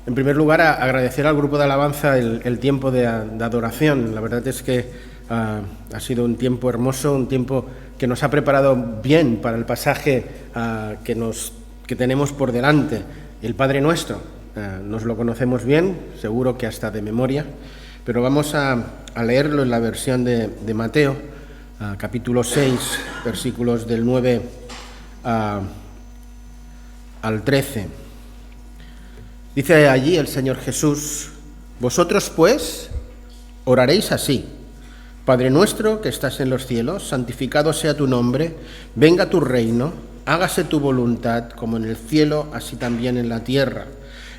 En primer lugar, agradecer al grupo de alabanza el tiempo de adoración. La verdad es que ha sido un tiempo hermoso, un tiempo que nos ha preparado bien para el pasaje que tenemos por delante, el Padre Nuestro. Nos lo conocemos bien, seguro que hasta de memoria, pero vamos a leerlo en la versión de Mateo, capítulo 6, versículos del 9 al 13. Dice allí el Señor Jesús: vosotros pues oraréis así: Padre nuestro que estás en los cielos, santificado sea tu nombre, venga tu reino, hágase tu voluntad como en el cielo, así también en la tierra.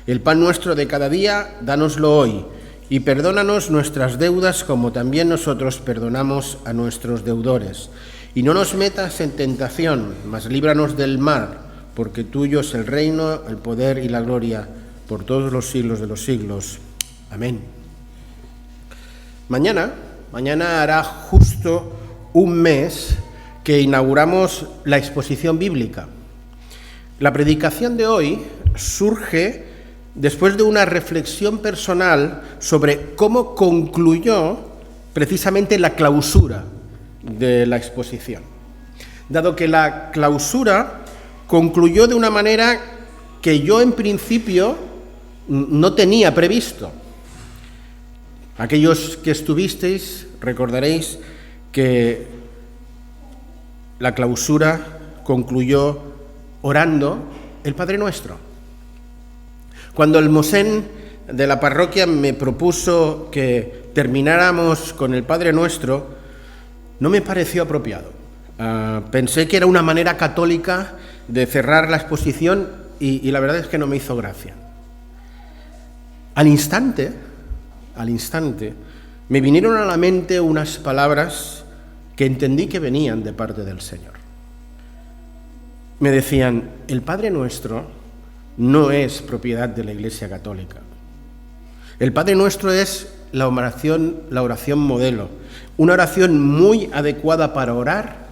El pan nuestro de cada día, dánoslo hoy, y perdónanos nuestras deudas como también nosotros perdonamos a nuestros deudores. Y no nos metas en tentación, mas líbranos del mal, porque tuyo es el reino, el poder y la gloria por todos los siglos de los siglos. Amén. Mañana hará justo un mes que inauguramos la exposición bíblica. La predicación de hoy surge después de una reflexión personal sobre cómo concluyó precisamente la clausura de la exposición. Dado que la clausura concluyó de una manera que yo en principio no tenía previsto. Aquellos que estuvisteis recordaréis que la clausura concluyó orando el Padre Nuestro. Cuando el mosén de la parroquia me propuso que termináramos con el Padre Nuestro, no me pareció apropiado. Pensé que era una manera católica de cerrar la exposición y la verdad es que no me hizo gracia. Al instante, me vinieron a la mente unas palabras que entendí que venían de parte del Señor. Me decían: el Padre Nuestro no es propiedad de la Iglesia Católica. El Padre Nuestro es la oración modelo, una oración muy adecuada para orar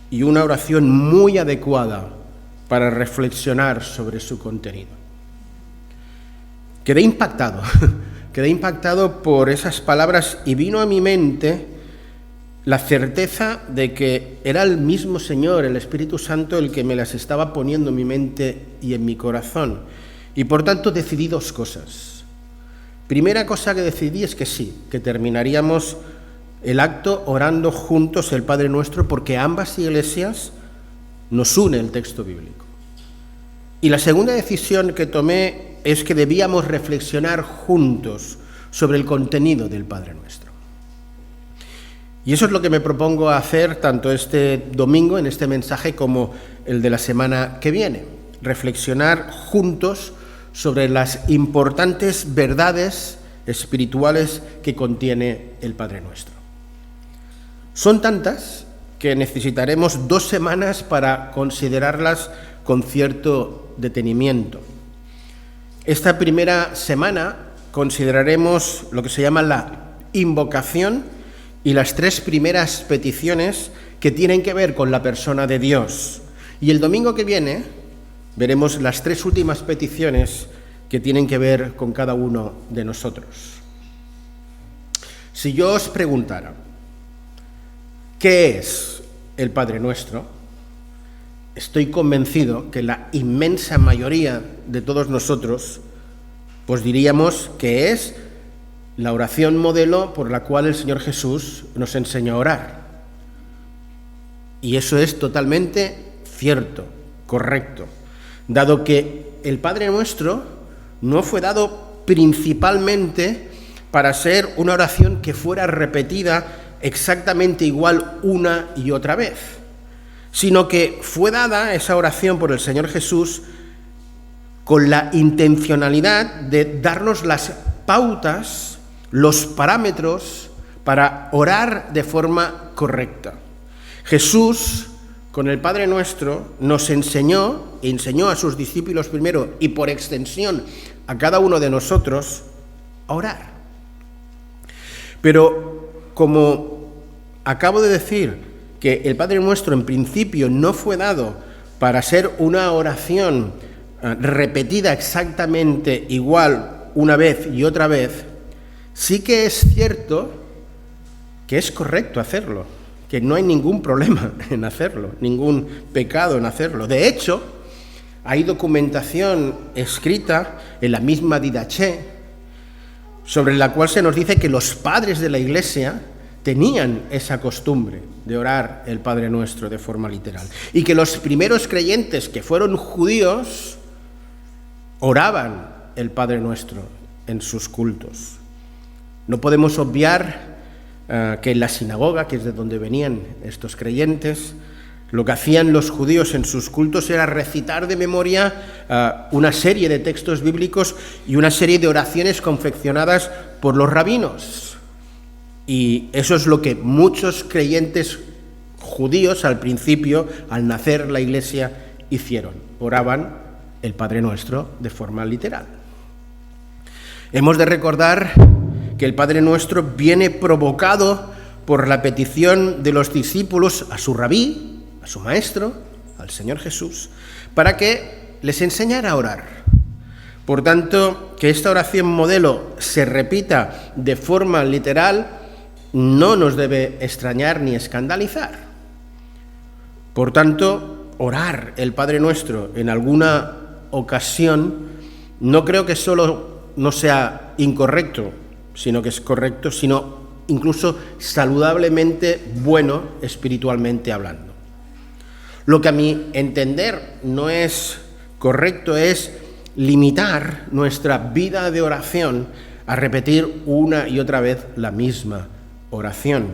y una oración muy adecuada para reflexionar sobre su contenido. Quedé impactado por esas palabras y vino a mi mente la certeza de que era el mismo Señor, el Espíritu Santo, el que me las estaba poniendo en mi mente y en mi corazón. Y por tanto decidí dos cosas. Primera cosa que decidí es que sí, que terminaríamos el acto orando juntos el Padre Nuestro, porque a ambas iglesias nos une el texto bíblico. Y la segunda decisión que tomé es que debíamos reflexionar juntos sobre el contenido del Padre Nuestro. Y eso es lo que me propongo hacer tanto este domingo en este mensaje como el de la semana que viene. Reflexionar juntos sobre las importantes verdades espirituales que contiene el Padre Nuestro. Son tantas que necesitaremos 2 semanas para considerarlas con cierto detenimiento. Esta primera semana consideraremos lo que se llama la invocación y las 3 primeras peticiones que tienen que ver con la persona de Dios. Y el domingo que viene veremos las 3 últimas peticiones que tienen que ver con cada uno de nosotros. Si yo os preguntara, ¿qué es el Padre Nuestro? Estoy convencido que la inmensa mayoría de todos nosotros pues diríamos que es la oración modelo por la cual el Señor Jesús nos enseñó a orar. Y eso es totalmente cierto, correcto, dado que el Padre Nuestro no fue dado principalmente para ser una oración que fuera repetida exactamente igual una y otra vez, sino que fue dada esa oración por el Señor Jesús con la intencionalidad de darnos las pautas, los parámetros para orar de forma correcta. Jesús, con el Padre Nuestro, nos enseñó a sus discípulos primero y por extensión a cada uno de nosotros a orar. Pero como acabo de decir, que el Padre Nuestro en principio no fue dado para ser una oración repetida exactamente igual una vez y otra vez, sí que es cierto que es correcto hacerlo, que no hay ningún problema en hacerlo, ningún pecado en hacerlo. De hecho, hay documentación escrita en la misma Didaché, sobre la cual se nos dice que los padres de la Iglesia tenían esa costumbre de orar el Padre Nuestro de forma literal, y que los primeros creyentes que fueron judíos oraban el Padre Nuestro en sus cultos. No podemos obviar que en la sinagoga, que es de donde venían estos creyentes, lo que hacían los judíos en sus cultos era recitar de memoria una serie de textos bíblicos y una serie de oraciones confeccionadas por los rabinos. Y eso es lo que muchos creyentes judíos al principio, al nacer la Iglesia, hicieron. Oraban el Padre Nuestro de forma literal. Hemos de recordar que el Padre Nuestro viene provocado por la petición de los discípulos a su rabí, a su maestro, al Señor Jesús, para que les enseñara a orar. Por tanto, que esta oración modelo se repita de forma literal no nos debe extrañar ni escandalizar. Por tanto, orar el Padre Nuestro en alguna ocasión no creo que solo no sea incorrecto, sino que es correcto, sino incluso saludablemente bueno espiritualmente hablando. Lo que a mi entender no es correcto es limitar nuestra vida de oración a repetir una y otra vez la misma oración.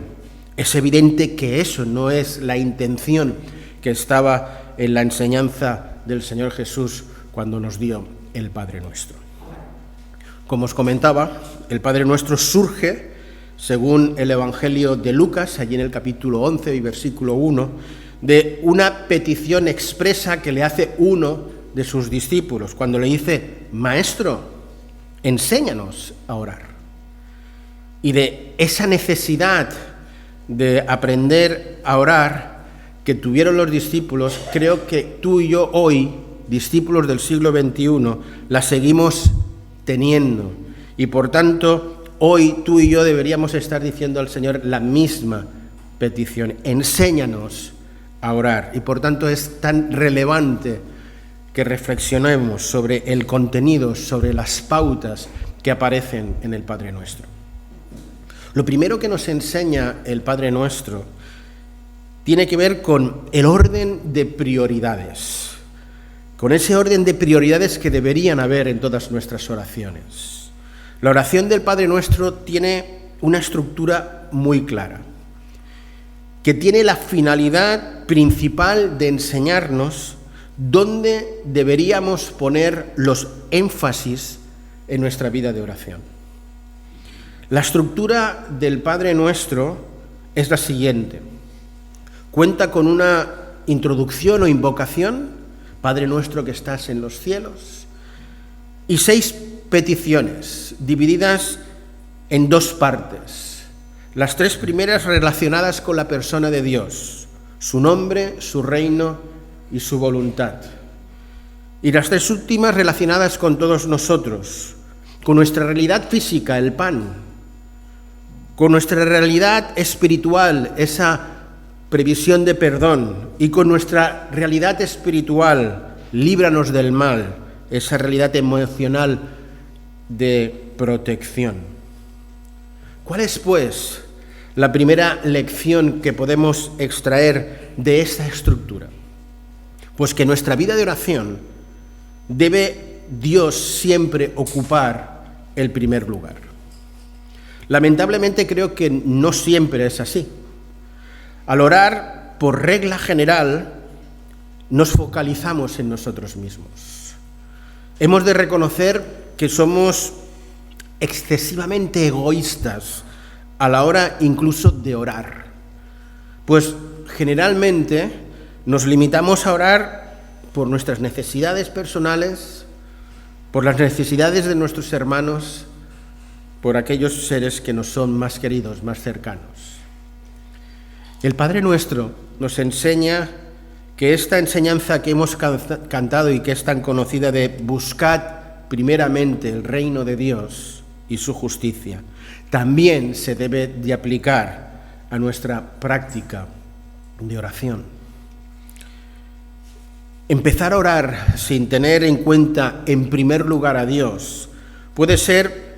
Es evidente que eso no es la intención que estaba en la enseñanza del Señor Jesús cuando nos dio el Padre Nuestro. Como os comentaba, el Padre Nuestro surge, según el Evangelio de Lucas, allí en el capítulo 11 y versículo 1, de una petición expresa que le hace uno de sus discípulos, cuando le dice: Maestro, enséñanos a orar. Y de esa necesidad de aprender a orar que tuvieron los discípulos, creo que tú y yo hoy, discípulos del siglo XXI, la seguimos teniendo. Y por tanto, hoy tú y yo deberíamos estar diciendo al Señor la misma petición: enséñanos a orar. Y por tanto es tan relevante que reflexionemos sobre el contenido, sobre las pautas que aparecen en el Padre Nuestro. Lo primero que nos enseña el Padre Nuestro tiene que ver con el orden de prioridades, con ese orden de prioridades que deberían haber en todas nuestras oraciones. La oración del Padre Nuestro tiene una estructura muy clara, que tiene la finalidad principal de enseñarnos dónde deberíamos poner los énfasis en nuestra vida de oración. La estructura del Padre Nuestro es la siguiente. Cuenta con una introducción o invocación, Padre Nuestro que estás en los cielos, y 6 peticiones divididas en 2 partes. Las 3 primeras relacionadas con la persona de Dios, su nombre, su reino y su voluntad. Y las 3 últimas relacionadas con todos nosotros, con nuestra realidad física, el pan, con nuestra realidad espiritual, esa previsión de perdón, y con nuestra realidad espiritual, líbranos del mal, esa realidad emocional de protección. ¿Cuál es, pues, la primera lección que podemos extraer de esta estructura? Pues que nuestra vida de oración debe Dios siempre ocupar el primer lugar. Lamentablemente creo que no siempre es así. Al orar, por regla general, nos focalizamos en nosotros mismos. Hemos de reconocer que somos excesivamente egoístas a la hora incluso de orar. Pues generalmente nos limitamos a orar por nuestras necesidades personales, por las necesidades de nuestros hermanos, por aquellos seres que nos son más queridos, más cercanos. El Padre Nuestro nos enseña que esta enseñanza que hemos cantado y que es tan conocida de buscad primeramente el reino de Dios y su justicia, también se debe de aplicar a nuestra práctica de oración. Empezar a orar sin tener en cuenta en primer lugar a Dios puede ser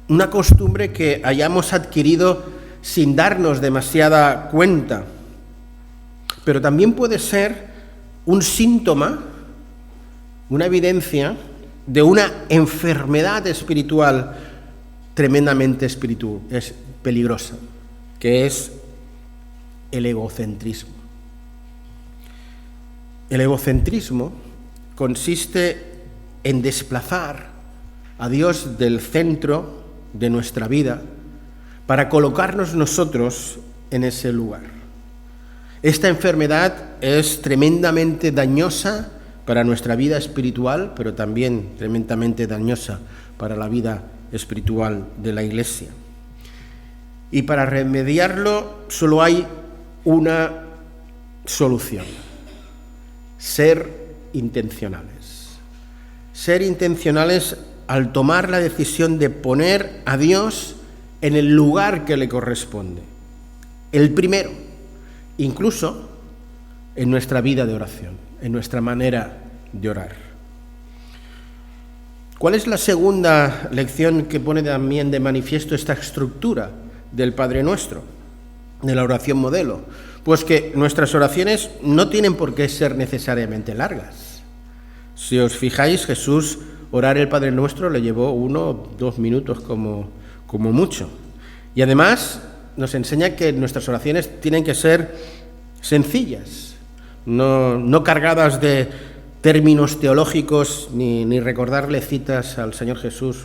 una costumbre que hayamos adquirido sin darnos demasiada cuenta, pero también puede ser un síntoma, una evidencia de una enfermedad espiritual tremendamente peligrosa, que es el egocentrismo. El egocentrismo consiste en desplazar a Dios del centro de nuestra vida para colocarnos nosotros en ese lugar. Esta enfermedad es tremendamente dañosa para nuestra vida espiritual, pero también tremendamente dañosa para la vida espiritual de la Iglesia. Y para remediarlo solo hay una solución: ser intencionales. Ser intencionales al tomar la decisión de poner a Dios en el lugar que le corresponde, el primero, incluso en nuestra vida de oración, en nuestra manera de orar. ¿Cuál es la segunda lección que pone también de manifiesto esta estructura del Padre Nuestro, de la oración modelo? Pues que nuestras oraciones no tienen por qué ser necesariamente largas. Si os fijáis, Jesús orar el Padre Nuestro le llevó 1 o 2 minutos como mucho. Y además nos enseña que nuestras oraciones tienen que ser sencillas, no cargadas de términos teológicos ni recordarle citas al Señor Jesús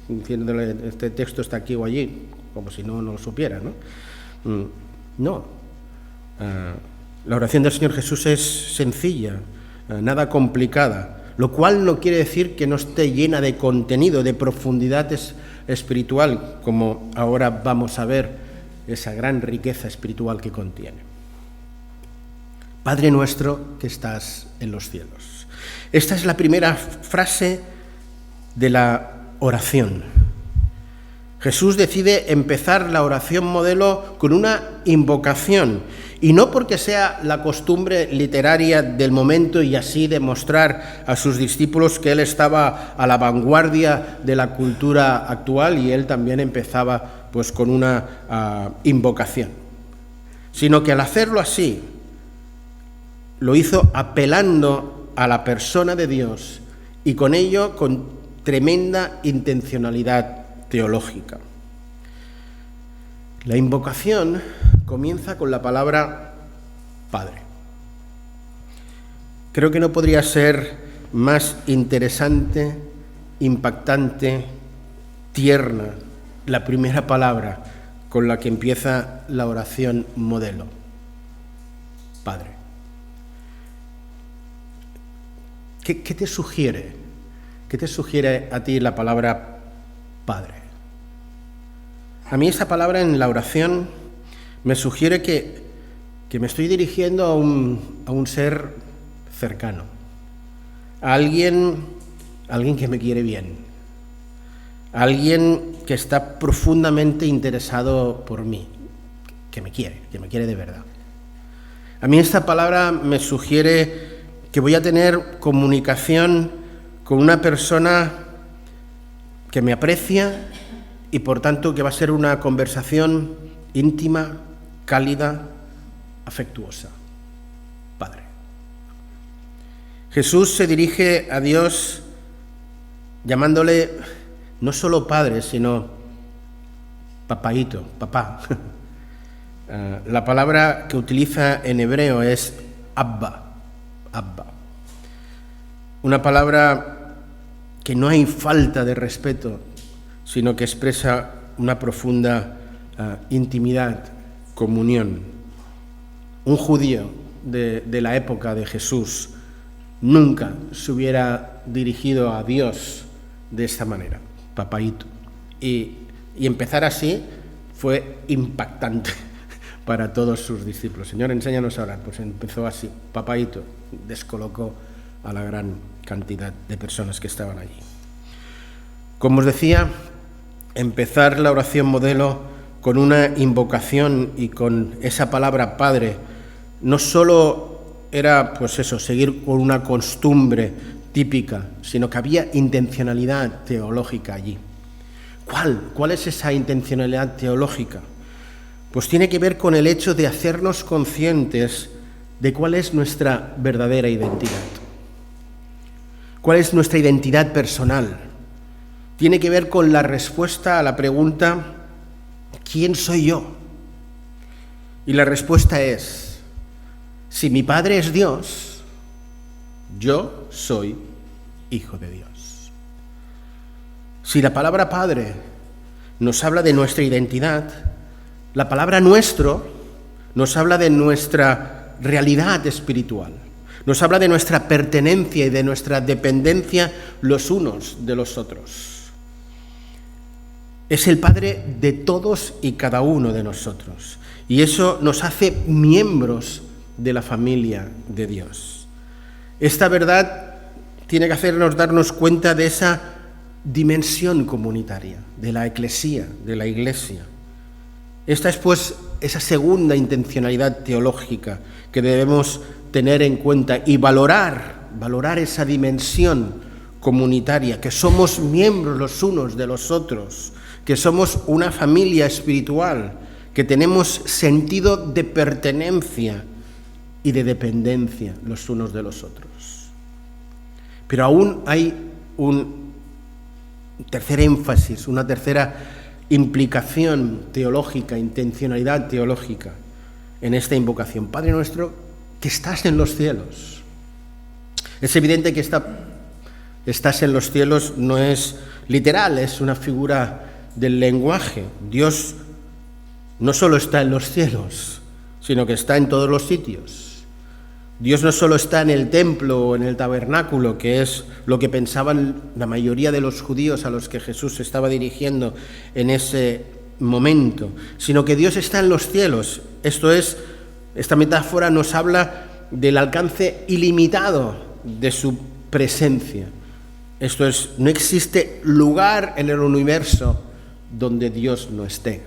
diciéndole este texto está aquí o allí, como si no lo supiera, ¿no? No. La oración del Señor Jesús es sencilla, nada complicada, lo cual no quiere decir que no esté llena de contenido, de profundidad espiritual, como ahora vamos a ver esa gran riqueza espiritual que contiene. Padre nuestro que estás en los cielos. Esta es la primera frase de la oración. Jesús decide empezar la oración modelo con una invocación, y no porque sea la costumbre literaria del momento y así demostrar a sus discípulos que él estaba a la vanguardia de la cultura actual y él también empezaba pues con una invocación, sino que al hacerlo así lo hizo apelando a la persona de Dios y con ello con tremenda intencionalidad teológica. La invocación comienza con la palabra Padre. Creo que no podría ser más interesante, impactante, tierna la primera palabra con la que empieza la oración modelo. Padre. ¿Qué te sugiere? ¿Qué te sugiere a ti la palabra Padre? A mí esa palabra en la oración me sugiere que me estoy dirigiendo a un ser cercano, a alguien que me quiere bien, a alguien que está profundamente interesado por mí, que me quiere de verdad. A mí esta palabra me sugiere que voy a tener comunicación con una persona que me aprecia y por tanto que va a ser una conversación íntima, cálida, afectuosa. Padre. Jesús se dirige a Dios llamándole no solo Padre, sino papaíto, papá. La palabra que utiliza en hebreo es Abba. Una palabra que no hay falta de respeto, sino que expresa una profunda intimidad, comunión. Un judío de la época de Jesús nunca se hubiera dirigido a Dios de esta manera, papaíto. Y empezar así fue impactante para todos sus discípulos. Señor, enséñanos a orar. Pues empezó así, papaíto, descolocó a la gran cantidad de personas que estaban allí. Como os decía, empezar la oración modelo con una invocación y con esa palabra Padre no solo era, seguir con una costumbre típica, sino que había intencionalidad teológica allí. ¿Cuál es esa intencionalidad teológica? Pues tiene que ver con el hecho de hacernos conscientes de cuál es nuestra verdadera identidad. ¿Cuál es nuestra identidad personal? Tiene que ver con la respuesta a la pregunta, ¿quién soy yo? Y la respuesta es, si mi Padre es Dios, yo soy hijo de Dios. Si la palabra Padre nos habla de nuestra identidad, la palabra nuestro nos habla de nuestra realidad espiritual, nos habla de nuestra pertenencia y de nuestra dependencia los unos de los otros. Es el Padre de todos y cada uno de nosotros, y eso nos hace miembros de la familia de Dios. Esta verdad tiene que hacernos darnos cuenta de esa dimensión comunitaria, de la eclesía, de la iglesia. Esta es, pues, esa segunda intencionalidad teológica que debemos tener en cuenta y valorar esa dimensión comunitaria, que somos miembros los unos de los otros, que somos una familia espiritual, que tenemos sentido de pertenencia y de dependencia los unos de los otros. Pero aún hay un tercer énfasis, una tercera implicación teológica, intencionalidad teológica en esta invocación. Padre nuestro que estás en los cielos. Es evidente que estás en los cielos no es literal, es una figura del lenguaje. Dios no solo está en los cielos, sino que está en todos los sitios. Dios no solo está en el templo o en el tabernáculo, que es lo que pensaban la mayoría de los judíos a los que Jesús se estaba dirigiendo en ese momento, sino que Dios está en los cielos. Esto es, esta metáfora nos habla del alcance ilimitado de su presencia. Esto es, no existe lugar en el universo donde Dios no esté.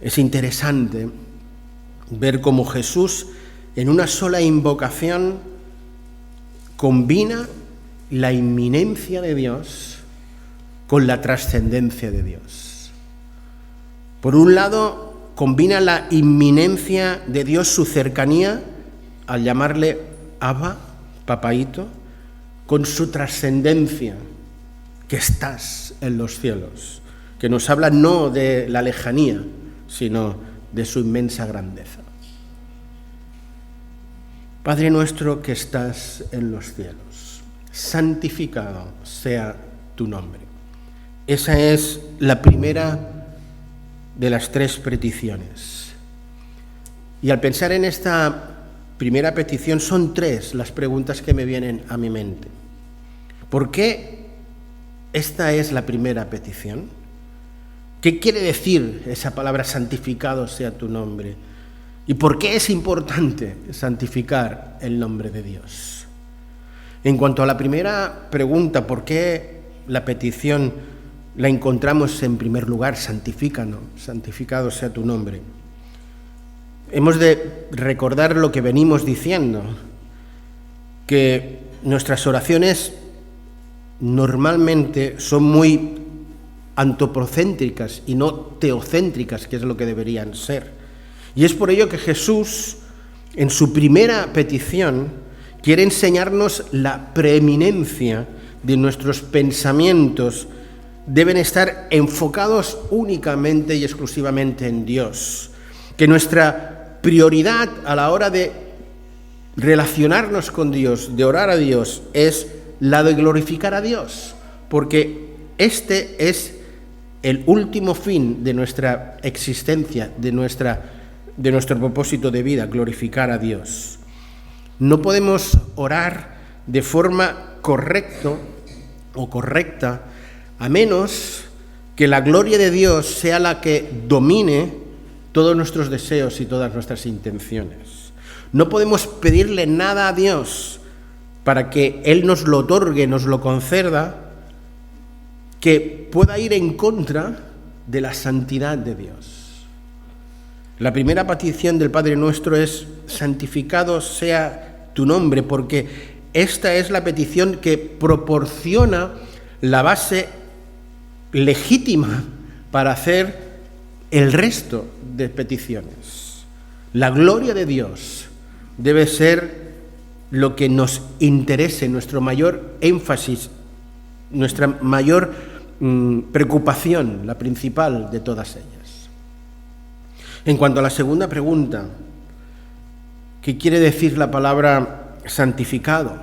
Es interesante ver cómo Jesús, en una sola invocación, combina la inminencia de Dios con la trascendencia de Dios. Por un lado, combina la inminencia de Dios, su cercanía, al llamarle Abba, papaíto, con su trascendencia, que estás en los cielos, que nos habla no de la lejanía, sino de su inmensa grandeza. Padre nuestro que estás en los cielos, santificado sea tu nombre. Esa es la primera de las tres peticiones. Y al pensar en esta primera petición, son tres las preguntas que me vienen a mi mente. ¿Por qué esta es la primera petición? ¿Qué quiere decir esa palabra santificado sea tu nombre? ¿Y por qué es importante santificar el nombre de Dios? En cuanto a la primera pregunta, ¿por qué la petición la encontramos en primer lugar? Santifícanos, santificado sea tu nombre. Hemos de recordar lo que venimos diciendo, que nuestras oraciones normalmente son muy antropocéntricas y no teocéntricas, que es lo que deberían ser. Y es por ello que Jesús, en su primera petición, quiere enseñarnos la preeminencia de nuestros pensamientos. Deben estar enfocados únicamente y exclusivamente en Dios. Que nuestra prioridad a la hora de relacionarnos con Dios, de orar a Dios, es la de glorificar a Dios, porque este es el último fin de nuestra existencia, de nuestro propósito de vida, glorificar a Dios. No podemos orar de forma correcta a menos que la gloria de Dios sea la que domine todos nuestros deseos y todas nuestras intenciones. No podemos pedirle nada a Dios para que Él nos lo otorgue, nos lo conceda, que pueda ir en contra de la santidad de Dios. La primera petición del Padre Nuestro es: santificado sea tu nombre, porque esta es la petición que proporciona la base legítima para hacer el resto de peticiones. La gloria de Dios debe ser lo que nos interese, nuestro mayor énfasis, nuestra mayor preocupación, la principal de todas ellas. En cuanto a la segunda pregunta, ¿qué quiere decir la palabra santificado?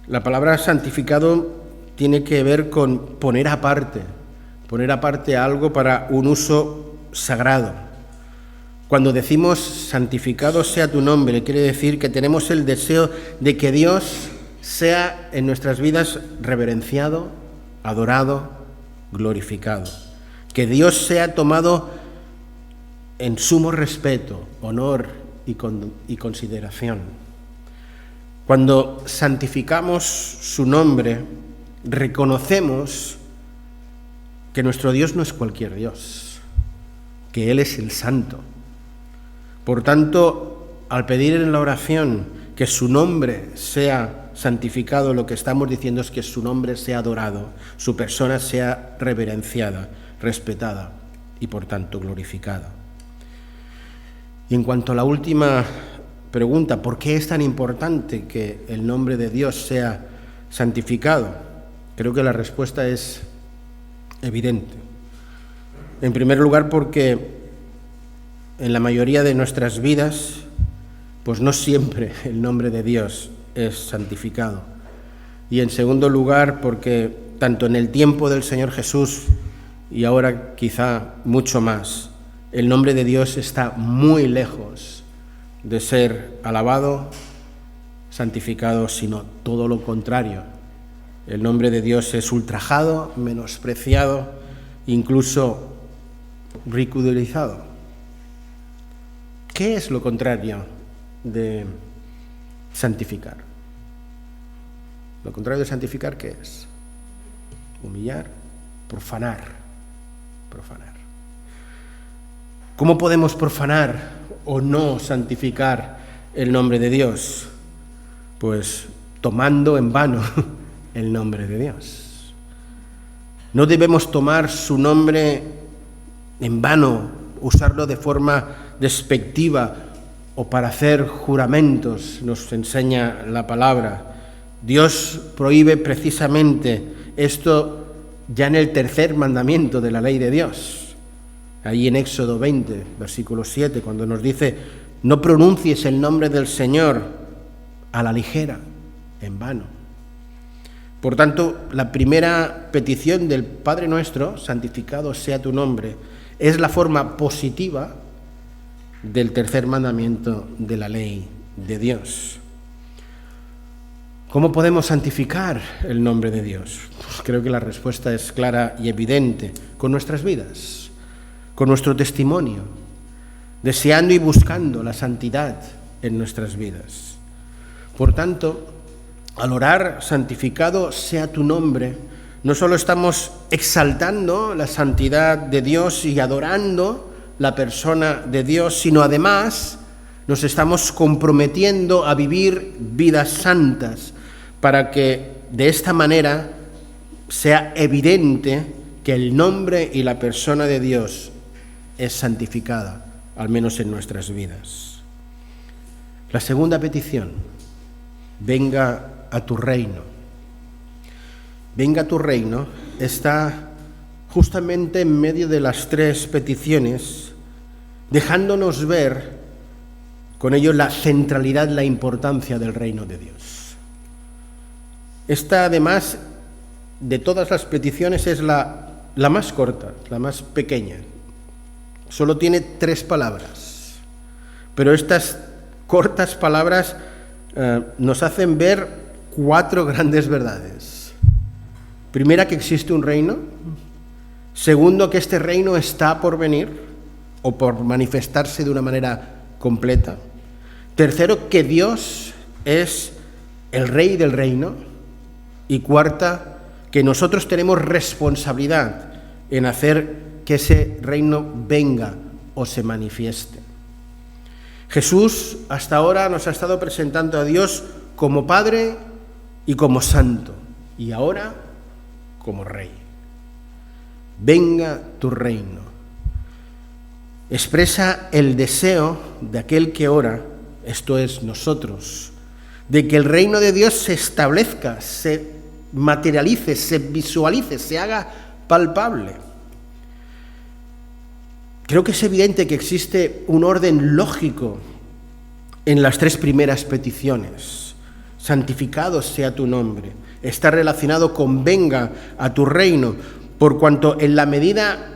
La palabra santificado tiene que ver con poner aparte algo para un uso sagrado. Cuando decimos santificado sea tu nombre, quiere decir que tenemos el deseo de que Dios sea en nuestras vidas reverenciado, adorado, glorificado. Que Dios sea tomado en sumo respeto, honor y consideración. Cuando santificamos su nombre, reconocemos que nuestro Dios no es cualquier Dios, que Él es el Santo. Por tanto, al pedir en la oración que su nombre sea santificado, lo que estamos diciendo es que su nombre sea adorado, su persona sea reverenciada, respetada y por tanto glorificada. Y en cuanto a la última pregunta, ¿por qué es tan importante que el nombre de Dios sea santificado? Creo que la respuesta es evidente. En primer lugar, porque en la mayoría de nuestras vidas, pues no siempre el nombre de Dios es santificado. Y en segundo lugar, porque tanto en el tiempo del Señor Jesús y ahora quizá mucho más, el nombre de Dios está muy lejos de ser alabado, santificado, sino todo lo contrario. El nombre de Dios es ultrajado, menospreciado, incluso ridiculizado. ¿Qué es lo contrario de santificar? Lo contrario de santificar, ¿qué es? Humillar, profanar. ¿Cómo podemos profanar o no santificar el nombre de Dios? Pues tomando en vano el nombre de Dios. No debemos tomar su nombre en vano, usarlo de forma despectiva o para hacer juramentos, nos enseña la palabra. Dios prohíbe precisamente esto ya en el tercer mandamiento de la ley de Dios. Ahí en Éxodo 20, versículo 7, cuando nos dice: no pronuncies el nombre del Señor a la ligera, en vano. Por tanto, la primera petición del Padre Nuestro, santificado sea tu nombre, es la forma positiva del tercer mandamiento de la ley de Dios. ¿Cómo podemos santificar el nombre de Dios? Pues creo que la respuesta es clara y evidente: con nuestras vidas, con nuestro testimonio, deseando y buscando la santidad en nuestras vidas. Por tanto, al orar santificado sea tu nombre, no solo estamos exaltando la santidad de Dios y adorando la persona de Dios, sino además nos estamos comprometiendo a vivir vidas santas para que de esta manera sea evidente que el nombre y la persona de Dios es santificada, al menos en nuestras vidas. La segunda petición: venga a tu reino. Venga a tu reino está justamente en medio de las tres peticiones, dejándonos ver con ello la centralidad, la importancia del reino de Dios. Esta, además, de todas las peticiones, es la más corta, la más pequeña. Solo tiene 3 palabras, pero estas cortas palabras nos hacen ver 4 grandes verdades. Primera, que existe un reino. Segundo, que este reino está por venir o por manifestarse de una manera completa. Tercero, que Dios es el Rey del reino. Y cuarta, que nosotros tenemos responsabilidad en hacer que ese reino venga o se manifieste. Jesús hasta ahora nos ha estado presentando a Dios como Padre y como Santo, y ahora como Rey. Venga tu reino. Expresa el deseo de aquel que ora, esto es nosotros, de que el reino de Dios se establezca, se materialice, se visualice, se haga palpable. Creo que es evidente que existe un orden lógico en las tres primeras peticiones. Santificado sea tu nombre. Está relacionado con venga a tu reino, por cuanto en la medida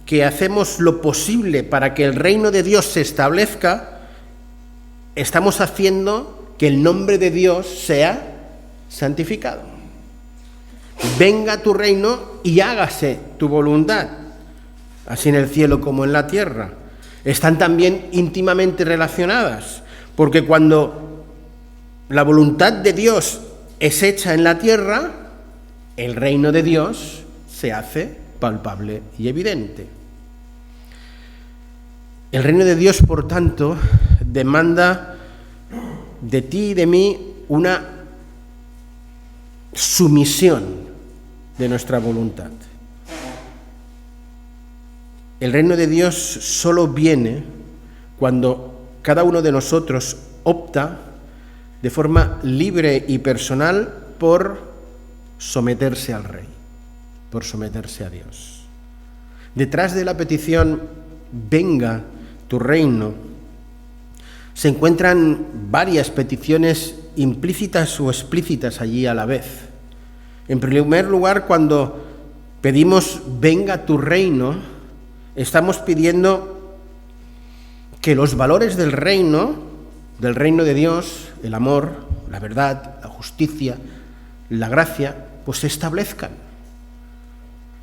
que hacemos lo posible para que el reino de Dios se establezca, estamos haciendo que el nombre de Dios sea santificado. Venga tu reino y hágase tu voluntad, así en el cielo como en la tierra. Están también íntimamente relacionadas, porque cuando la voluntad de Dios es hecha en la tierra, el reino de Dios se hace palpable y evidente. El reino de Dios, por tanto, demanda de ti y de mí una sumisión de nuestra voluntad. El reino de Dios solo viene cuando cada uno de nosotros opta de forma libre y personal por someterse al Rey, por someterse a Dios. Detrás de la petición, venga tu reino, se encuentran varias peticiones implícitas o explícitas allí a la vez. En primer lugar, cuando pedimos venga tu reino, estamos pidiendo que los valores del reino de Dios, el amor, la verdad, la justicia, la gracia, pues se establezcan.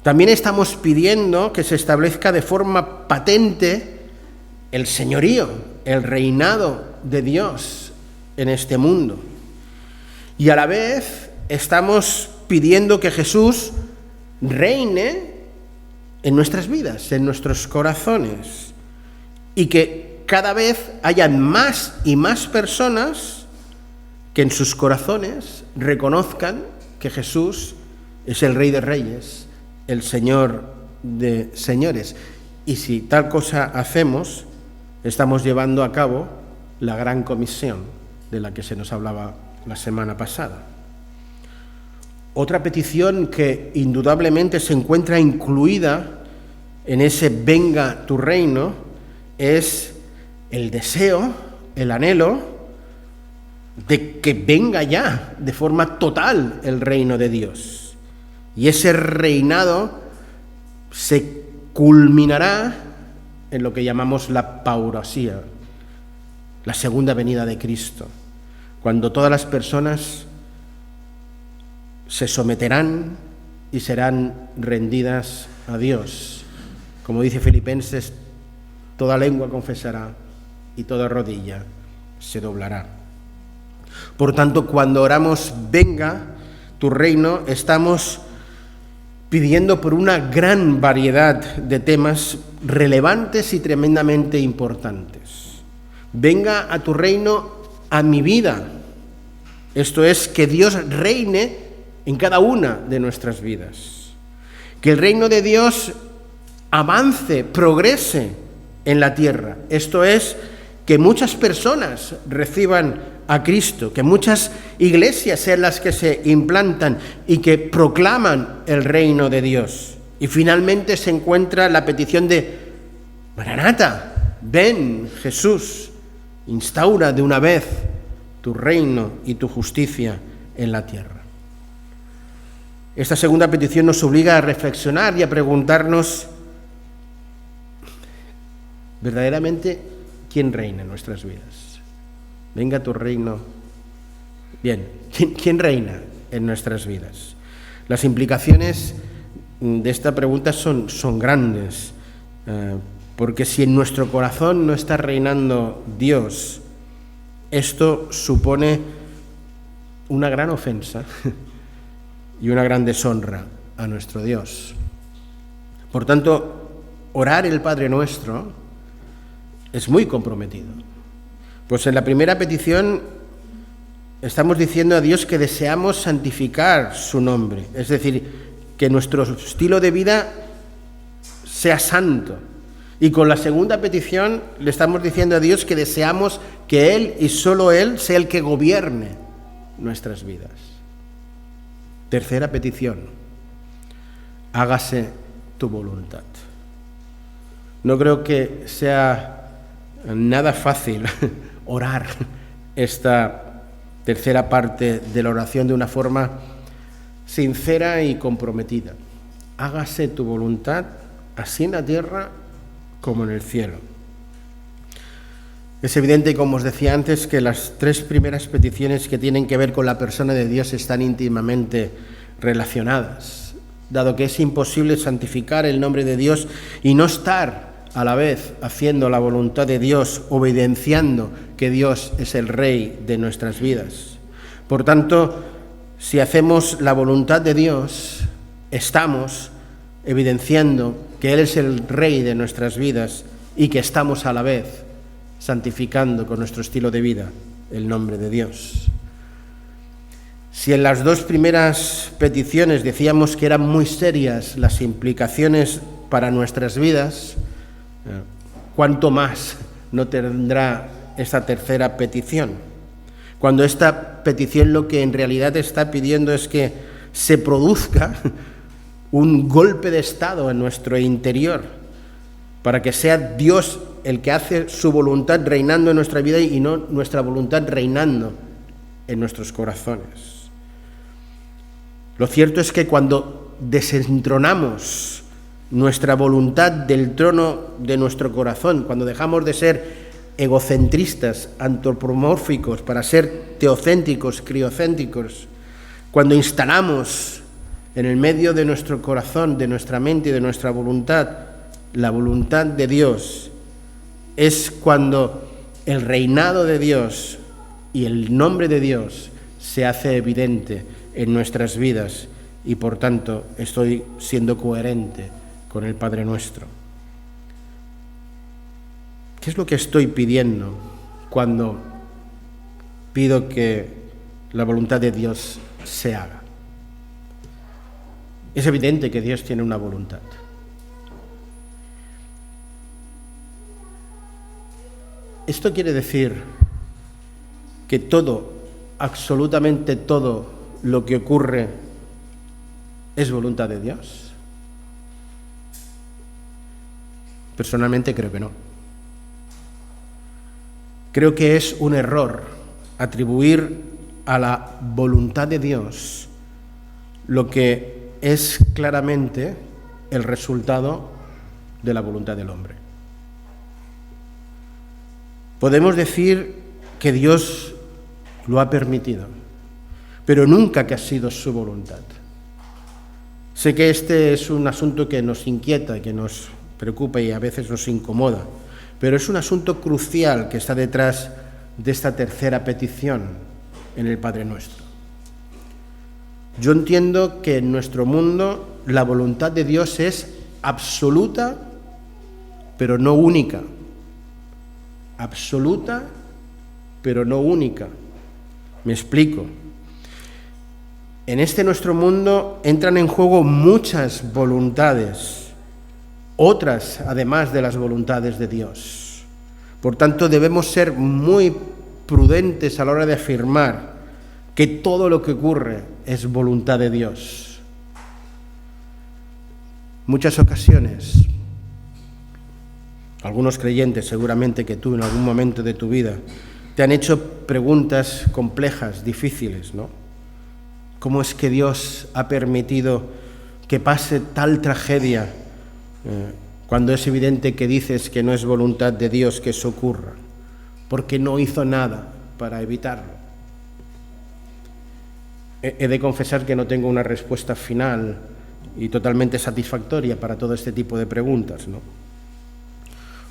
También estamos pidiendo que se establezca de forma patente el señorío, el reinado de Dios en este mundo. Y a la vez estamos pidiendo que Jesús reine en nuestras vidas, en nuestros corazones, y que cada vez hayan más y más personas que en sus corazones reconozcan que Jesús es el Rey de Reyes, el Señor de señores. Y si tal cosa hacemos, estamos llevando a cabo la gran comisión de la que se nos hablaba la semana pasada. Otra petición que indudablemente se encuentra incluida en ese venga tu reino es el deseo, el anhelo de que venga ya de forma total el reino de Dios. Y ese reinado se culminará en lo que llamamos la parusia, la segunda venida de Cristo, cuando todas las personas se someterán y serán rendidas a Dios. Como dice Filipenses, toda lengua confesará y toda rodilla se doblará. Por tanto, cuando oramos venga tu reino, estamos pidiendo por una gran variedad de temas relevantes y tremendamente importantes. Venga a tu reino a mi vida. Esto es, que Dios reine en cada una de nuestras vidas. Que el reino de Dios avance, progrese en la tierra. Esto es, que muchas personas reciban a Cristo, que muchas iglesias sean las que se implantan y que proclaman el reino de Dios. Y finalmente se encuentra la petición de Maranata, ven Jesús, instaura de una vez tu reino y tu justicia en la tierra. Esta segunda petición nos obliga a reflexionar y a preguntarnos verdaderamente quién reina en nuestras vidas. Venga tu reino. Bien, ¿quién reina en nuestras vidas? Las implicaciones de esta pregunta son grandes, porque si en nuestro corazón no está reinando Dios, esto supone una gran ofensa y una gran deshonra a nuestro Dios. Por tanto, orar el Padre Nuestro es muy comprometido. Pues en la primera petición estamos diciendo a Dios que deseamos santificar su nombre, es decir, que nuestro estilo de vida sea santo. Y con la segunda petición le estamos diciendo a Dios que deseamos que Él y solo Él sea el que gobierne nuestras vidas. Tercera petición: hágase tu voluntad. No creo que sea nada fácil orar esta tercera parte de la oración de una forma sincera y comprometida. Hágase tu voluntad, así en la tierra como en el cielo. Es evidente, como os decía antes, que las tres primeras peticiones que tienen que ver con la persona de Dios están íntimamente relacionadas, dado que es imposible santificar el nombre de Dios y no estar a la vez haciendo la voluntad de Dios, obedeciendo que Dios es el Rey de nuestras vidas. Por tanto, si hacemos la voluntad de Dios, estamos evidenciando que Él es el Rey de nuestras vidas y que estamos a la vez santificando con nuestro estilo de vida el nombre de Dios. Si en las dos primeras peticiones decíamos que eran muy serias las implicaciones para nuestras vidas, ¿cuánto más no tendrá esta tercera petición? Cuando esta petición lo que en realidad está pidiendo es que se produzca un golpe de estado en nuestro interior, para que sea Dios el que hace su voluntad reinando en nuestra vida y no nuestra voluntad reinando en nuestros corazones. Lo cierto es que cuando desentronamos nuestra voluntad del trono de nuestro corazón, cuando dejamos de ser egocentristas, antropomórficos, para ser teocéntricos, criocéntricos, cuando instalamos en el medio de nuestro corazón, de nuestra mente y de nuestra voluntad, la voluntad de Dios, es cuando el reinado de Dios y el nombre de Dios se hace evidente en nuestras vidas y, por tanto, estoy siendo coherente con el Padre Nuestro. ¿Qué es lo que estoy pidiendo cuando pido que la voluntad de Dios se haga? Es evidente que Dios tiene una voluntad. Esto quiere decir que todo, absolutamente todo lo que ocurre es voluntad de Dios. Personalmente creo que no. Creo que es un error atribuir a la voluntad de Dios lo que es claramente el resultado de la voluntad del hombre. Podemos decir que Dios lo ha permitido, pero nunca que ha sido su voluntad. Sé que este es un asunto que nos inquieta, que nos preocupa y a veces nos incomoda, pero es un asunto crucial que está detrás de esta tercera petición en el Padre Nuestro. Yo entiendo que en nuestro mundo la voluntad de Dios es absoluta, pero no única. Absoluta, pero no única. Me explico. En este nuestro mundo entran en juego muchas voluntades, otras además de las voluntades de Dios. Por tanto, debemos ser muy prudentes a la hora de afirmar que todo lo que ocurre es voluntad de Dios. Muchas ocasiones, algunos creyentes, seguramente que tú en algún momento de tu vida, te han hecho preguntas complejas, difíciles, ¿no? ¿Cómo es que Dios ha permitido que pase tal tragedia cuando es evidente que dices que no es voluntad de Dios que eso ocurra? Porque no hizo nada para evitarlo. He de confesar que no tengo una respuesta final y totalmente satisfactoria para todo este tipo de preguntas, ¿no?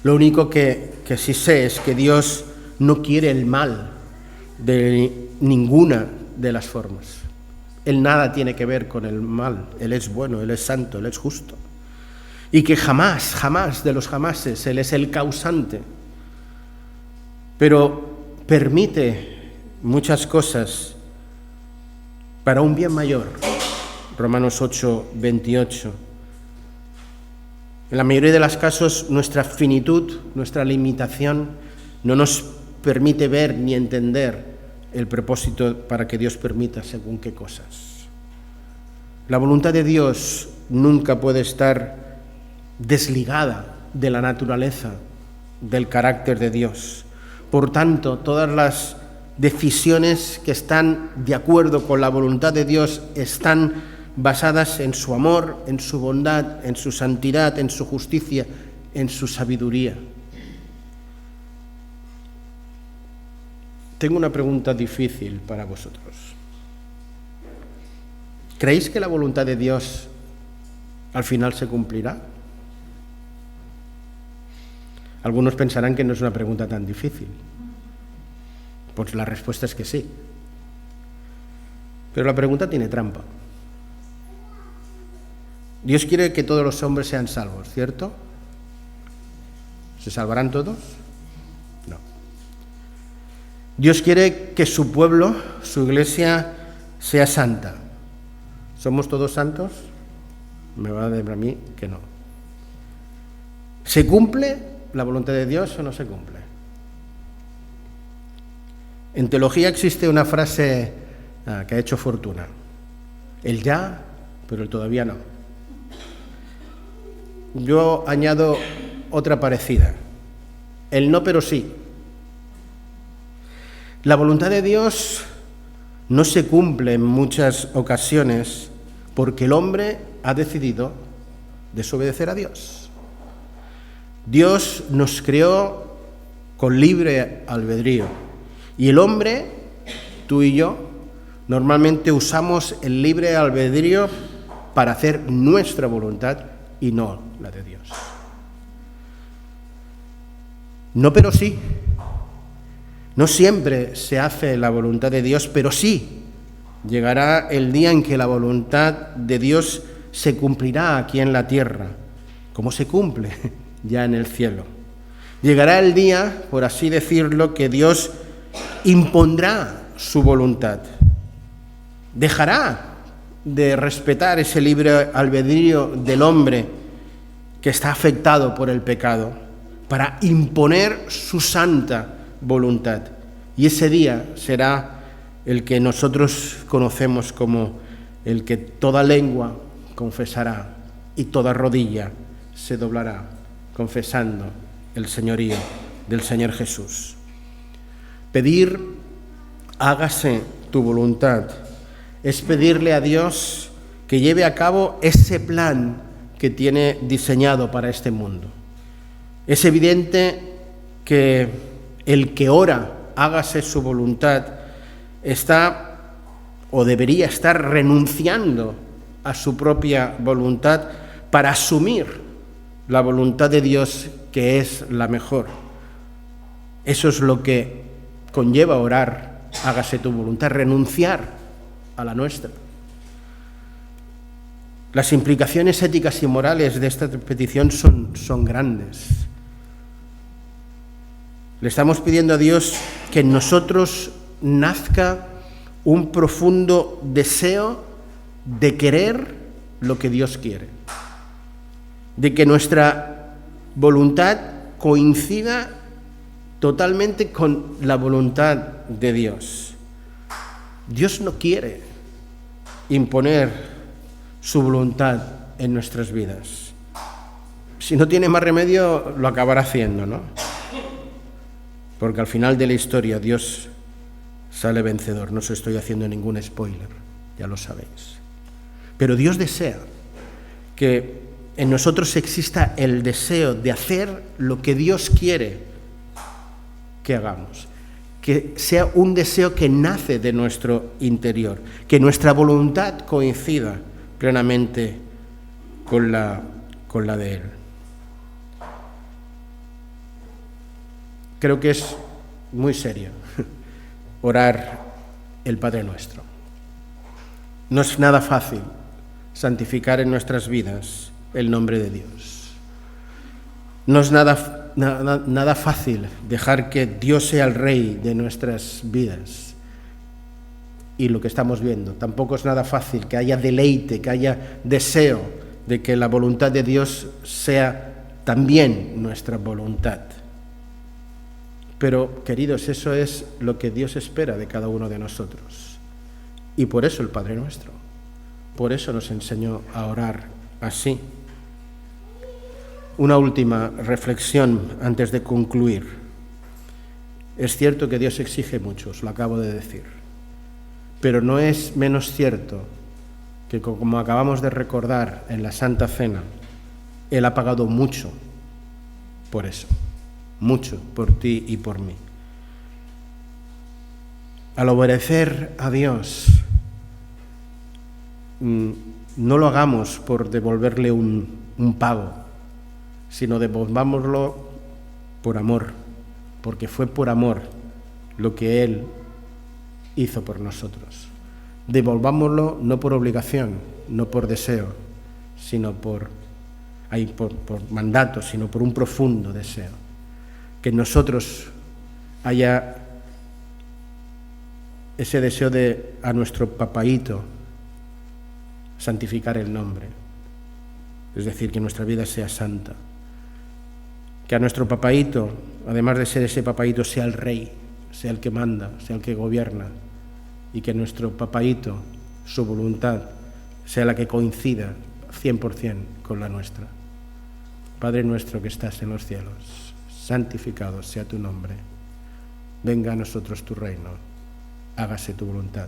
Lo único que sí sé es que Dios no quiere el mal de ninguna de las formas. Él nada tiene que ver con el mal. Él es bueno, Él es santo, Él es justo. Y que jamás, jamás de los jamases, Él es el causante. Pero permite muchas cosas para un bien mayor. Romanos 8, 28. En la mayoría de los casos, nuestra finitud, nuestra limitación, no nos permite ver ni entender el propósito para que Dios permita según qué cosas. La voluntad de Dios nunca puede estar desligada de la naturaleza, del carácter de Dios. Por tanto, todas las decisiones que están de acuerdo con la voluntad de Dios están basadas en su amor, en su bondad, en su santidad, en su justicia, en su sabiduría. Tengo una pregunta difícil para vosotros. ¿Creéis que la voluntad de Dios al final se cumplirá? Algunos pensarán que no es una pregunta tan difícil. Pues la respuesta es que sí. Pero la pregunta tiene trampa. Dios quiere que todos los hombres sean salvos, ¿cierto? ¿Se salvarán todos? No. Dios quiere que su pueblo, su iglesia, sea santa. ¿Somos todos santos? Me va a decir a mí que no. ¿Se cumple la voluntad de Dios o no se cumple? En teología existe una frase que ha hecho fortuna. El ya, pero el todavía no. Yo añado otra parecida. El no, pero sí. La voluntad de Dios no se cumple en muchas ocasiones porque el hombre ha decidido desobedecer a Dios. Dios nos creó con libre albedrío y el hombre, tú y yo, normalmente usamos el libre albedrío para hacer nuestra voluntad y no la de Dios. No, pero sí. No siempre se hace la voluntad de Dios, pero sí llegará el día en que la voluntad de Dios se cumplirá aquí en la tierra, como se cumple ya en el cielo. Llegará el día, por así decirlo, que Dios impondrá su voluntad. Dejará de respetar ese libre albedrío del hombre que está afectado por el pecado para imponer su santa voluntad. Y ese día será el que nosotros conocemos como el que toda lengua confesará y toda rodilla se doblará, confesando el señorío del Señor Jesús. Pedir, hágase tu voluntad, es pedirle a Dios que lleve a cabo ese plan que tiene diseñado para este mundo. Es evidente que el que ora, hágase su voluntad, está o debería estar renunciando a su propia voluntad para asumir la voluntad de Dios, que es la mejor. Eso es lo que conlleva orar, hágase tu voluntad, renunciar a la nuestra. Las implicaciones éticas y morales de esta petición son grandes. Le estamos pidiendo a Dios que en nosotros nazca un profundo deseo de querer lo que Dios quiere, de que nuestra voluntad coincida totalmente con la voluntad de Dios. Dios no quiere imponer su voluntad en nuestras vidas. Si no tiene más remedio, lo acabará haciendo, ¿no? Porque al final de la historia Dios sale vencedor. No os estoy haciendo ningún spoiler, ya lo sabéis. Pero Dios desea que en nosotros exista el deseo de hacer lo que Dios quiere que hagamos. Que sea un deseo que nace de nuestro interior, que nuestra voluntad coincida plenamente con la de Él. Creo que es muy serio orar el Padre Nuestro. No es nada fácil santificar en nuestras vidas el nombre de Dios. No es nada fácil dejar que Dios sea el Rey de nuestras vidas. Y lo que estamos viendo, tampoco es nada fácil que haya deleite, que haya deseo de que la voluntad de Dios sea también nuestra voluntad. Pero, queridos, eso es lo que Dios espera de cada uno de nosotros. Y por eso el Padre Nuestro. Por eso nos enseñó a orar así. Una última reflexión antes de concluir. Es cierto que Dios exige mucho, os lo acabo de decir. Pero no es menos cierto que, como acabamos de recordar en la Santa Cena, Él ha pagado mucho por eso. Mucho por ti y por mí. Al obedecer a Dios, no lo hagamos por devolverle un pago, sino devolvámoslo por amor, porque fue por amor lo que Él hizo por nosotros. Devolvámoslo no por obligación, no por deseo, sino por mandato, sino por un profundo deseo. Que en nosotros haya ese deseo de a nuestro papaíto santificar el nombre, es decir, que nuestra vida sea santa. Que a nuestro papaíto, además de ser ese papaíto, sea el Rey, sea el que manda, sea el que gobierna, y que nuestro papaíto, su voluntad, sea la que coincida 100% con la nuestra. Padre nuestro que estás en los cielos, santificado sea tu nombre. Venga a nosotros tu reino. Hágase tu voluntad,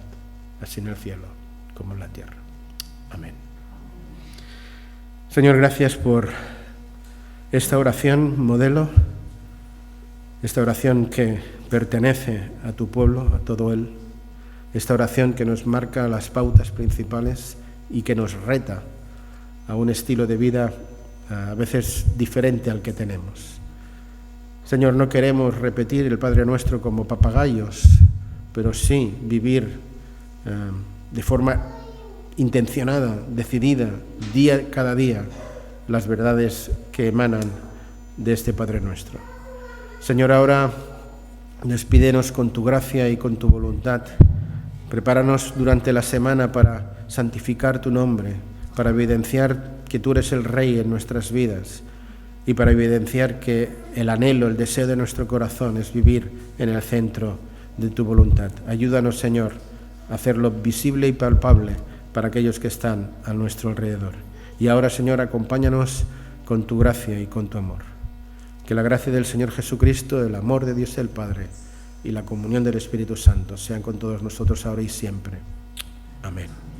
así en el cielo como en la tierra. Amén. Señor, gracias por esta oración modelo, esta oración que pertenece a tu pueblo, a todo él, esta oración que nos marca las pautas principales y que nos reta a un estilo de vida a veces diferente al que tenemos. Señor, no queremos repetir el Padre Nuestro como papagayos, pero sí vivir de forma intencionada, decidida, cada día, las verdades que emanan de este Padre Nuestro. Señor, ahora despídenos con tu gracia y con tu voluntad. Prepáranos durante la semana para santificar tu nombre, para evidenciar que tú eres el Rey en nuestras vidas y para evidenciar que el anhelo, el deseo de nuestro corazón es vivir en el centro de tu voluntad. Ayúdanos, Señor, a hacerlo visible y palpable para aquellos que están a nuestro alrededor. Y ahora, Señor, acompáñanos con tu gracia y con tu amor. Que la gracia del Señor Jesucristo, el amor de Dios el Padre y la comunión del Espíritu Santo sean con todos nosotros ahora y siempre. Amén.